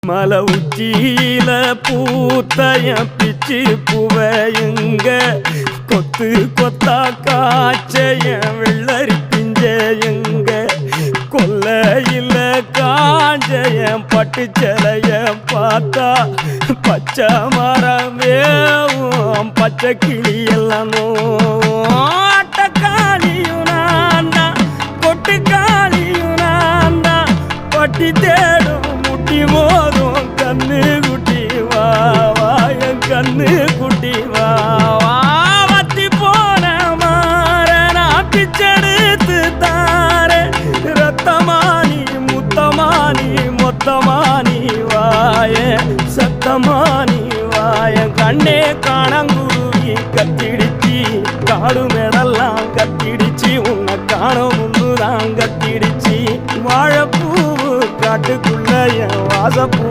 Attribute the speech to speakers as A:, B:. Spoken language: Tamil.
A: மலை உச்சியில பூத்தைய பிச்சு புவையுங்க கொத்து கொத்தா காய்ச்சைய வெள்ளரி பிஞ்சையுங்க கொல்லையில காஞ்சைய பட்டு சிலைய பார்த்தா பச்சை மரமேவும் பச்சை கிளி எல்லாம் ஆட்டக்காளியும் நான் தான் கொட்டுக்காளியும் நான் தான் பட்டி தேடும் முட்டி மோதும் கண்ணு குட்டி வா வா என் கண்ணு குட்டி வா வா வத்தி போன மாற நான் பிச்செடுத்து தார ரத்தமானி முத்தமானி மொத்தமானி வாய சத்தமானி வாய கண்ணே காணங்குருவி கத்திடுச்சி காடு மேடெல்லாம் கத்திடுச்சி உன்னை காணும் முன்னுதான் கத்திடுச்சி வாழைப்பூ காட்டுக்குள்ள என் வாசப்பூ